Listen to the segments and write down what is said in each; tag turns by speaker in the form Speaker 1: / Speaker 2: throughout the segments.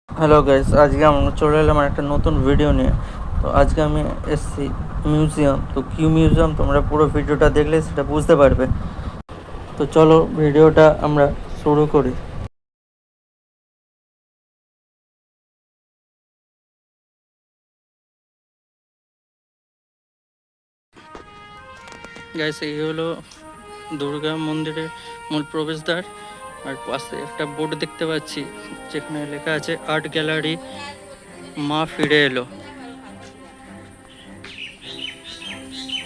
Speaker 1: Hello guys, আজকে আমরা চলে এলাম একটা নতুন ভিডিও নিয়ে। তো আজকে আমি এসছি মিউজিয়াম। তো কিউ মিউজিয়াম, তোমরা পুরো ভিডিওটা দেখলে সেটা বুঝতে পারবে। তো চলো ভিডিওটা আমরা শুরু করি। গাইস, এই হলো দুর্গা মন্দিরের মূল প্রবেশদ্বার। আর পাশে একটা বোর্ড দেখতে পাচ্ছি যেখানে লেখা আছে আর্ট গ্যালারি মা ফিরে এলো।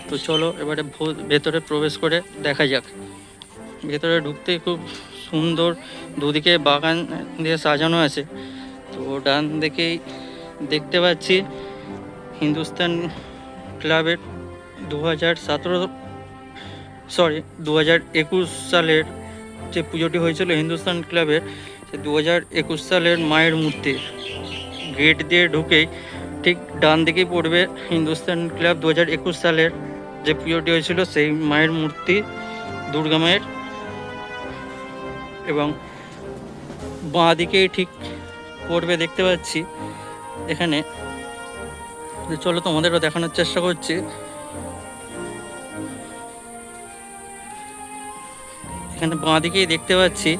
Speaker 1: তো চলো এবারে ভেতরে প্রবেশ করে দেখা যাক। ভেতরে ঢুকতে খুব সুন্দর, দুদিকে বাগান দিয়ে সাজানো আছে। তো ডান দিকেই দেখতে পাচ্ছি হিন্দুস্তান ক্লাবের 2021 সালের যে পুজোটি হয়েছিল হিন্দুস্তান ক্লাবের, সে 2021 সালের মায়ের মূর্তি। গেট দিয়ে ঢুকেই ঠিক ডান দিকেই পড়বে হিন্দুস্তান ক্লাব 2021 সালের যে পুজোটি হয়েছিল সেই মায়ের মূর্তি, দুর্গা মায়ের। এবং বাঁ দিকেই ঠিক পড়বে দেখতে পাচ্ছি এখানে। চলো তোমাদেরও দেখানোর চেষ্টা করছি। এখানে বাঁ দিকেই দেখতে পাচ্ছি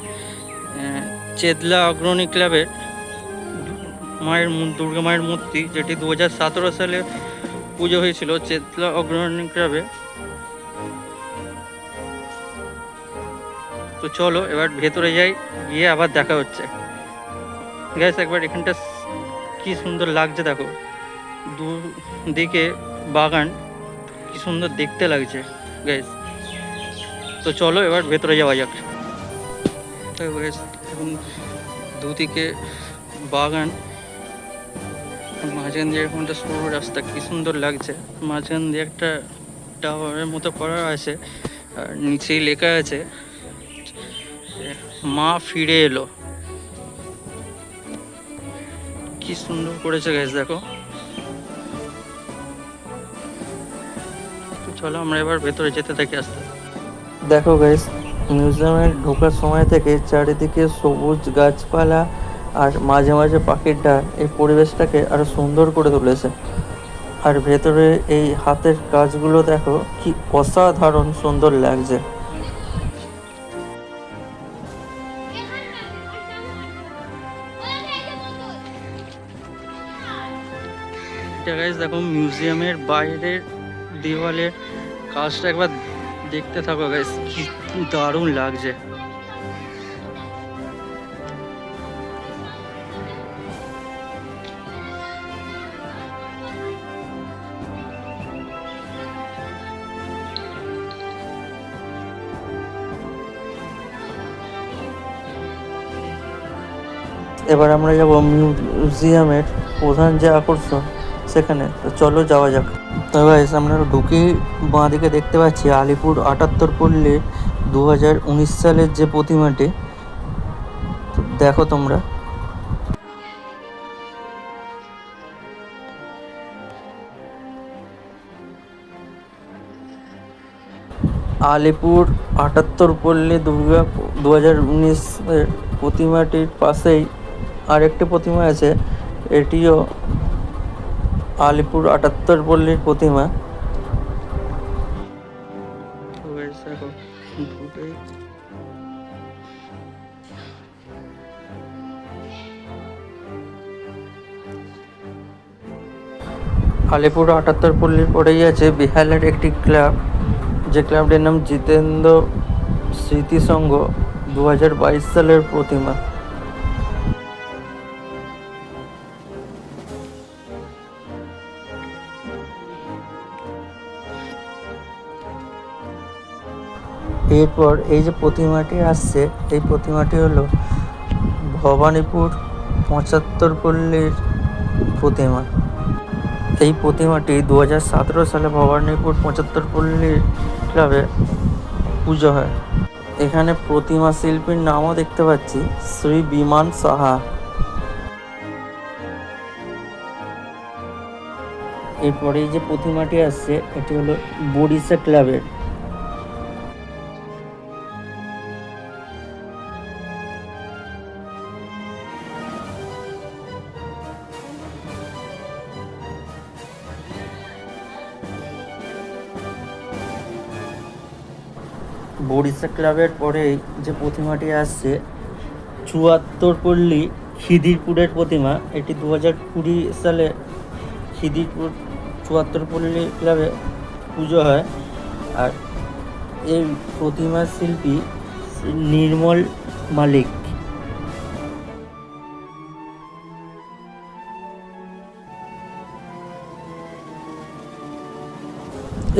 Speaker 1: চেতলা অগ্রণী ক্লাবের মায়ের দুর্গা মায়ের মূর্তি, যেটি 2017 সালে পুজো হয়েছিল চেতলা অগ্রণী ক্লাবে। তো চলো এবার ভেতরে যাই, গিয়ে আবার দেখা হচ্ছে। গ্যাস একবার এখানটা কি সুন্দর লাগছে দেখো, দুদিকে বাগান, কি সুন্দর দেখতে লাগছে গ্যাস। তো চলো এবার ভেতরে যাওয়া যাক। এখন দুদিকে বাগান, মাঝখান দিয়ে এরকমটা সরু রাস্তা, কি সুন্দর লাগছে। মাঝখান দিয়ে একটা টাওয়ারের মতো করা আছে, আর নিচেই লেখা আছে মা ফিরে এলো। কি সুন্দর করেছে গাইস, দেখো। চলো আমরা এবার ভেতরে যেতে থাকি আস্তে। দেখো গাইস, মিউজিয়ামে ঢোকার সময় থেকে চারিদিকে সবুজ গাছপালা আর মাঝে মাঝে পাখির ডাক এই পরিবেশটাকে আরো সুন্দর করে তুলেছে। আর ভেতরে এই হাতের কাজগুলো দেখো, কি অসাধারণ সুন্দর লাগছে। গাইস দেখো, মিউজিয়ামের বাইরের দেওয়ালের কাজটা একবার দেখতে থাকো গাইস, কি দারুণ লাগছে। এবার আমরা যাব মিউজিয়ামের প্রধান যে আকর্ষণ সেখানে। তো চলো যাওয়া যাক। তো গাইস, আমরা ঢুকেই বাঁ দিকে দেখতে পাচ্ছি আলিপুর 78 পল্লীর 2019 সালের যে প্রতিমাটি। দেখো তোমরা, আলিপুর 78 পল্লী দুর্গা 2019 এর প্রতিমাটির পাশেই আরেকটি প্রতিমা আছে, এটিও আলিপুর 78 পল্লীর প্রতিমা। আলিপুর 78 পল্লীর পরেই আছে বিহালের একটি ক্লাব, যে ক্লাবটির নাম জিতেন্দ্র স্মৃতি সংঘ, 2022 সালের প্রতিমা। এরপর এই যে প্রতিমাটি আসছে, এই প্রতিমাটি হলো ভবানীপুর 75 পল্লীর প্রতিমা। এই প্রতিমাটি 2017 সালে ভবানীপুর 75 পল্লীর ক্লাবে পুজো হয়। এখানে প্রতিমা শিল্পীর নামও দেখতে পাচ্ছি, শ্রী বিমান সাহা। এরপরে যে প্রতিমাটি আসছে, এটি হলো বড়িশা ক্লাবের। বরিশা ক্লাবের পরেই যে প্রতিমাটি আসছে চুয়াত্তরপল্লী খিদিরপুরের প্রতিমা, এটি 2020 সালে খিদিরপুর চুয়াত্তরপল্লী ক্লাবে পুজো হয়। আর এই প্রতিমা শিল্পী নির্মল মালিক।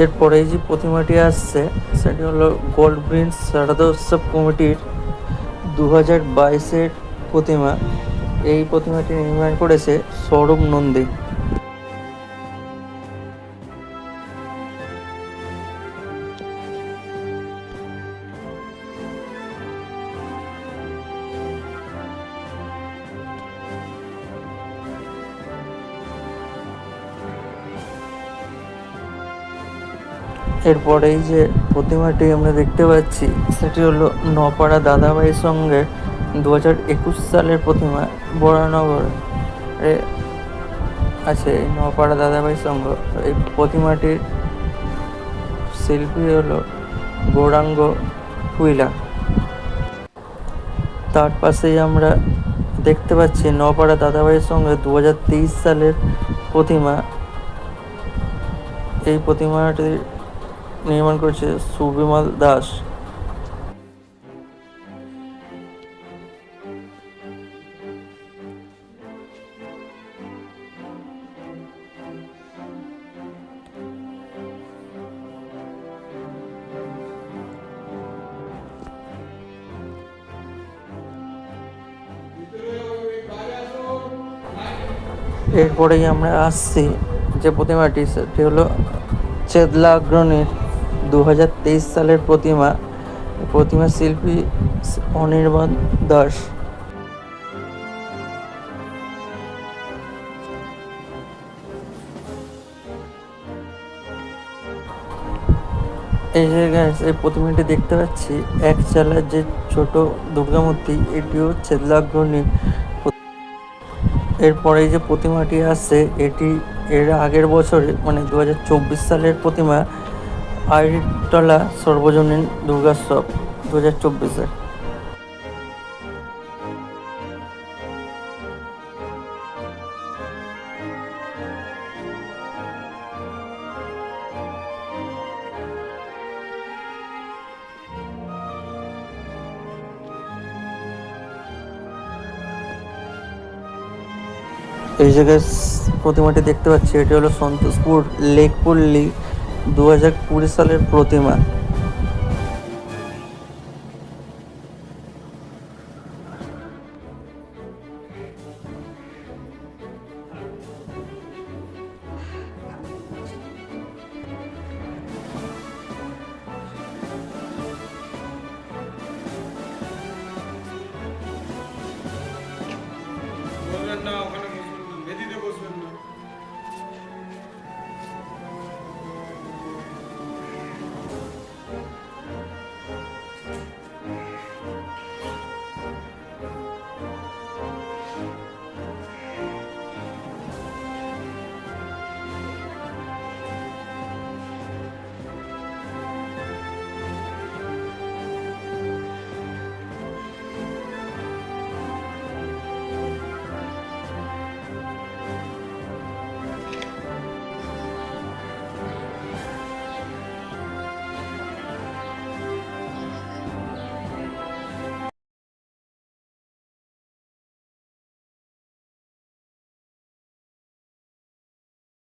Speaker 1: এরপরেই যে প্রতিমাটি আসছে সেটি হলো গোল্ড প্রিন্স শারদা উৎসব কমিটির 2022-এর প্রতিমা। এই প্রতিমাটি নির্মাণ করেছে সৌরভ নন্দী। এরপরেই যে প্রতিমাটি আমরা দেখতে পাচ্ছি সেটি হলো নপাড়া দাদাভাইয়ের সঙ্গে 2021 সালের প্রতিমা। বরানগরে আছে এই নপাড়া দাদাভাই সংঘ। এই প্রতিমাটির শিল্পী হলো গৌরাঙ্গ কুইলা। তার পাশেই আমরা দেখতে পাচ্ছি নপাড়া দাদাভাইয়ের সঙ্গে 2023 সালের প্রতিমা। এই প্রতিমাটি নির্মাণ করেছে সুবিমল দাস। এরপরেই আমরা আসছি যে প্রতিমাটি সেটি হলো চেতলা অগ্রণীর 2023 সালের প্রতিমা। প্রতিমা শিল্পী অনির্বাণ দাস। এই জায়গায় এই প্রতিমাটি দেখতে পাচ্ছি এক চালার যে ছোট দুর্গা মূর্তি, এটিও চেতলা অগ্রণীর। এরপরে যে প্রতিমাটি আসছে এটি এর আগের বছরে মানে 2024 সালের প্রতিমা, আইরিটলা সর্বজনীন দুর্গোৎসব 2024-এর। এই জায়গায় প্রতিমাটি দেখতে পাচ্ছি এটি হলো সন্তোষপুর লেকপল্লী 2020 সালের প্রতিমা।